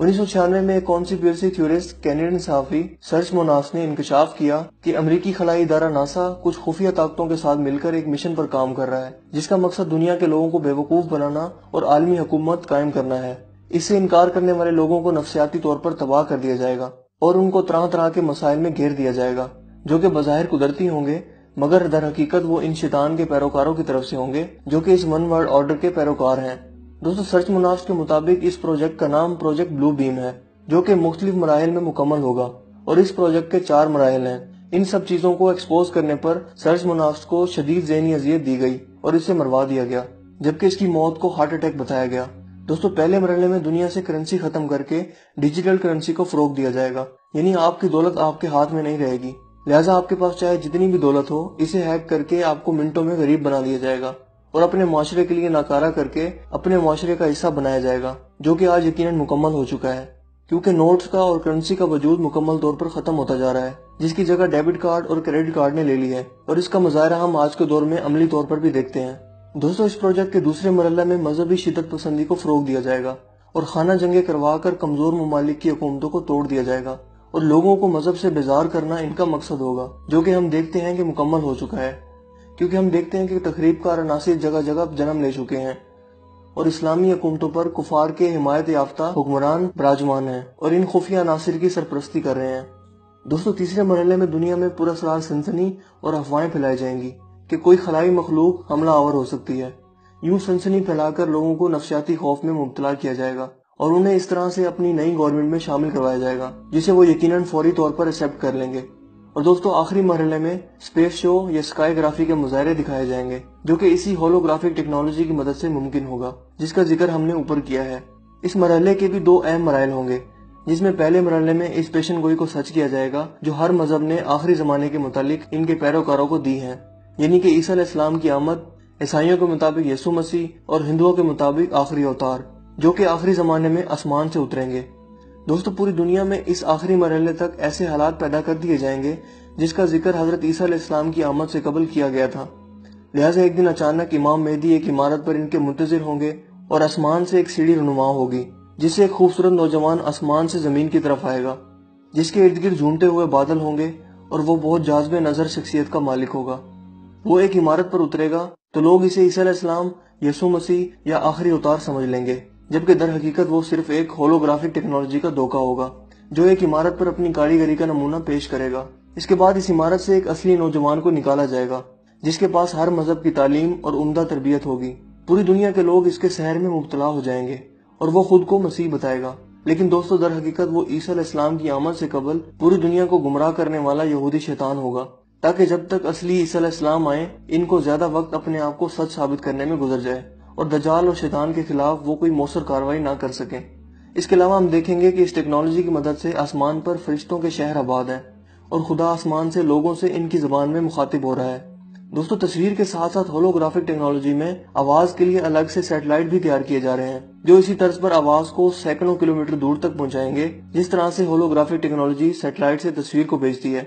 1996 میں ایک conspiracy theorist Canadian صحافی سرج موناس نے انکشاف کیا کہ امریکی خلائی ادارہ ناسا کچھ خفیہ طاقتوں کے ساتھ مل کر ایک مشن پر کام کر رہا ہے جس کا مقصد دنیا کے لوگوں کو بیوقوف بنانا اور عالمی حکومت قائم کرنا ہے۔ اس سے انکار کرنے والے لوگوں کو نفسیاتی طور پر تباہ کر دیا جائے گا اور ان کو طرح طرح کے مسائل میں گھیر دیا جائے گا جو کہ بظاہر قدرتی ہوں گے مگر در حقیقت وہ ان شیطان کے پیروکاروں کی طرف سے ہوں گے جو کہ اس ون ورلڈ آرڈر کے پیروکار ہیں۔ دوستو سرچ منافس کے مطابق اس پروجیکٹ کا نام پروجیکٹ بلو بیم ہے جو کہ مختلف مراحل میں مکمل ہوگا اور اس پروجیکٹ کے 4 مراحل ہیں۔ ان سب چیزوں کو ایکسپوز کرنے پر سرچ منافس کو شدید ذہنی اذیت دی گئی اور اسے مروا دیا گیا جبکہ اس کی موت کو ہارٹ اٹیک بتایا گیا۔ دوستو پہلے مرحلے میں دنیا سے کرنسی ختم کر کے ڈیجیٹل کرنسی کو فروغ دیا جائے گا، یعنی آپ کی دولت آپ کے ہاتھ میں نہیں رہے گی، لہٰذا آپ کے پاس چاہے جتنی بھی دولت ہو اسے ہیک کر کے آپ کو منٹوں میں غریب بنا دیا جائے گا اور اپنے معاشرے کے لیے ناکارہ کر کے اپنے معاشرے کا حصہ بنایا جائے گا جو کہ آج یقیناً مکمل ہو چکا ہے کیونکہ نوٹس کا اور کرنسی کا وجود مکمل طور پر ختم ہوتا جا رہا ہے جس کی جگہ ڈیبٹ کارڈ اور کریڈٹ کارڈ نے لے لی ہے اور اس کا مظاہرہ ہم آج کے دور میں عملی طور پر بھی دیکھتے ہیں۔ دوستو اس پروجیکٹ کے دوسرے مرحلے میں مذہبی شدت پسندی کو فروغ دیا جائے گا اور خانہ جنگیں کروا کر کمزور ممالک کی حکومتوں کو توڑ دیا جائے گا اور لوگوں کو مذہب سے بیزار کرنا ان کا مقصد ہوگا جو کہ ہم دیکھتے ہیں کہ مکمل ہو چکا ہے کیونکہ ہم دیکھتے ہیں کہ تخریب کار عناصر جگہ جگہ جنم لے چکے ہیں اور اسلامی حکومتوں پر کفار کے حمایت یافتہ حکمران براجمان ہیں اور ان خفیہ عناصر کی سرپرستی کر رہے ہیں۔ دوستو تیسرے مرحلے میں دنیا میں پراسرار سنسنی اور افواہیں پھیلائی جائیں گی کہ کوئی خلائی مخلوق حملہ آور ہو سکتی ہے۔ یوں سنسنی پھیلا کر لوگوں کو نفسیاتی خوف میں مبتلا کیا جائے گا اور انہیں اس طرح سے اپنی نئی گورنمنٹ میں شامل کروایا جائے گا جسے وہ یقیناً فوری طور پر ایکسپٹ کر لیں گے۔ اور دوستو آخری مرحلے میں اسپیس شو یا اسکائی گرافی کے مظاہرے دکھائے جائیں گے جو کہ اسی ہولوگرافک ٹیکنالوجی کی مدد سے ممکن ہوگا جس کا ذکر ہم نے اوپر کیا ہے۔ اس مرحلے کے بھی 2 اہم مراحل ہوں گے جس میں پہلے مرحلے میں اس پیشن گوئی کو سچ کیا جائے گا جو ہر مذہب نے آخری زمانے کے متعلق ان کے پیروکاروں کو دی ہیں، یعنی کہ عیسیٰ علیہ السلام کی آمد، عیسائیوں کے مطابق یسوع مسیح اور ہندوؤں کے مطابق آخری اوتار جو کہ آخری زمانے میں آسمان سے اتریں گے۔ دوستو پوری دنیا میں اس آخری مرحلے تک ایسے حالات پیدا کر دیے جائیں گے جس کا ذکر حضرت عیسیٰ علیہ السلام کی آمد سے قبل کیا گیا تھا، لہٰذا ایک دن اچانک امام مہدی ایک عمارت پر ان کے منتظر ہوں گے اور آسمان سے ایک سیڑھی رونما ہوگی جس سے ایک خوبصورت نوجوان آسمان سے زمین کی طرف آئے گا جس کے ارد گرد جھومتے ہوئے بادل ہوں گے اور وہ بہت جاذب نظر شخصیت کا مالک ہوگا۔ وہ ایک عمارت پر اترے گا تو لوگ اسے عیسیٰ علیہ السلام، یسوع مسیح یا آخری اوتار سمجھ لیں گے جبکہ در حقیقت وہ صرف ایک ہولوگرافک ٹیکنالوجی کا دھوکہ ہوگا جو ایک عمارت پر اپنی کاریگری کا نمونہ پیش کرے گا۔ اس کے بعد اس عمارت سے ایک اصلی نوجوان کو نکالا جائے گا جس کے پاس ہر مذہب کی تعلیم اور عمدہ تربیت ہوگی۔ پوری دنیا کے لوگ اس کے سحر میں مبتلا ہو جائیں گے اور وہ خود کو مسیح بتائے گا، لیکن دوستو در حقیقت وہ عیسیٰ علیہ السلام کی آمد سے قبل پوری دنیا کو گمراہ کرنے والا یہودی شیطان ہوگا تاکہ جب تک اصلی عیسیٰ علیہ السلام آئیں ان کو زیادہ وقت اپنے آپ کو سچ ثابت کرنے میں گزر جائے اور دجال اور شیطان کے خلاف وہ کوئی مؤثر کارروائی نہ کر سکیں۔ اس کے علاوہ ہم دیکھیں گے کہ اس ٹیکنالوجی کی مدد سے آسمان پر فرشتوں کے شہر آباد ہیں اور خدا آسمان سے لوگوں سے ان کی زبان میں مخاطب ہو رہا ہے۔ دوستو تصویر کے ساتھ ساتھ ہولوگرافک ٹیکنالوجی میں آواز کے لیے الگ سے سیٹلائٹ بھی تیار کیے جا رہے ہیں جو اسی طرز پر آواز کو سینکڑوں کلومیٹر دور تک پہنچائیں گے جس طرح سے ہولوگرافک ٹیکنالوجی سیٹلائٹ سے تصویر کو بھیجتی ہے۔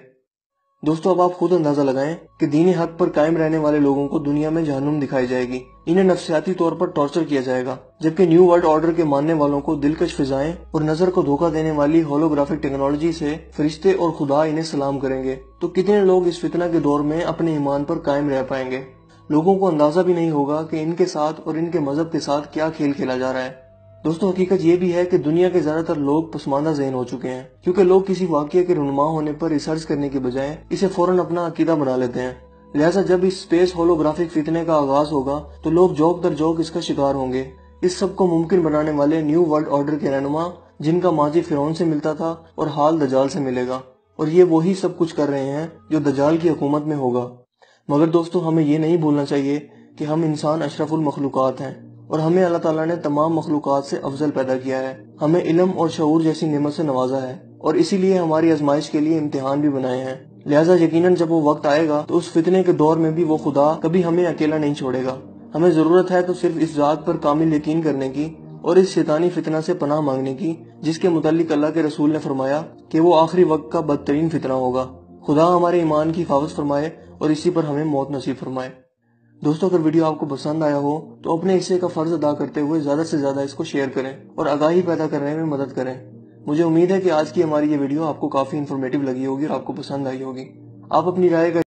دوستو اب آپ خود اندازہ لگائیں کہ دین حق پر قائم رہنے والے لوگوں کو دنیا میں جہنم دکھائی جائے گی، انہیں نفسیاتی طور پر ٹارچر کیا جائے گا، جبکہ نیو ورلڈ آرڈر کے ماننے والوں کو دلکش فضائیں اور نظر کو دھوکہ دینے والی ہولوگرافک ٹیکنالوجی سے فرشتے اور خدا انہیں سلام کریں گے۔ تو کتنے لوگ اس فتنہ کے دور میں اپنے ایمان پر قائم رہ پائیں گے؟ لوگوں کو اندازہ بھی نہیں ہوگا کہ ان کے ساتھ اور ان کے مذہب کے ساتھ کیا کھیل کھیلا جا رہا ہے۔ دوستو حقیقت یہ بھی ہے کہ دنیا کے زیادہ تر لوگ پسماندہ ذہن ہو چکے ہیں کیونکہ لوگ کسی واقعے کے رونما ہونے پر ریسرچ کرنے کے بجائے اسے فوراً اپنا عقیدہ بنا لیتے ہیں، لہٰذا جب اس اسپیس ہولوگرافک فتنے کا آغاز ہوگا تو لوگ جوک در جوک اس کا شکار ہوں گے۔ اس سب کو ممکن بنانے والے نیو ورلڈ آرڈر کے رہنما جن کا ماضی فرعون سے ملتا تھا اور حال دجال سے ملے گا، اور یہ وہی سب کچھ کر رہے ہیں جو دجال کی حکومت میں ہوگا۔ مگر دوستو ہمیں یہ نہیں بھولنا چاہیے کہ ہم انسان اشرف المخلوقات ہیں اور ہمیں اللہ تعالیٰ نے تمام مخلوقات سے افضل پیدا کیا ہے، ہمیں علم اور شعور جیسی نعمت سے نوازا ہے اور اسی لیے ہماری آزمائش کے لیے امتحان بھی بنائے ہیں، لہٰذا یقیناً جب وہ وقت آئے گا تو اس فتنے کے دور میں بھی وہ خدا کبھی ہمیں اکیلا نہیں چھوڑے گا۔ ہمیں ضرورت ہے تو صرف اس ذات پر کامل یقین کرنے کی اور اس شیطانی فتنہ سے پناہ مانگنے کی جس کے متعلق اللہ کے رسول نے فرمایا کہ وہ آخری وقت کا بدترین فتنہ ہوگا۔ خدا ہمارے ایمان کی حفاظت فرمائے اور اسی پر ہمیں موت نصیب فرمائے۔ دوستوں اگر ویڈیو آپ کو پسند آیا ہو تو اپنے حصے کا فرض ادا کرتے ہوئے زیادہ سے زیادہ اس کو شیئر کریں اور آگاہی پیدا کرنے میں مدد کریں۔ مجھے امید ہے کہ آج کی ہماری یہ ویڈیو آپ کو کافی انفارمیٹیو لگی ہوگی اور آپ کو پسند آئی ہوگی۔ آپ اپنی رائے کا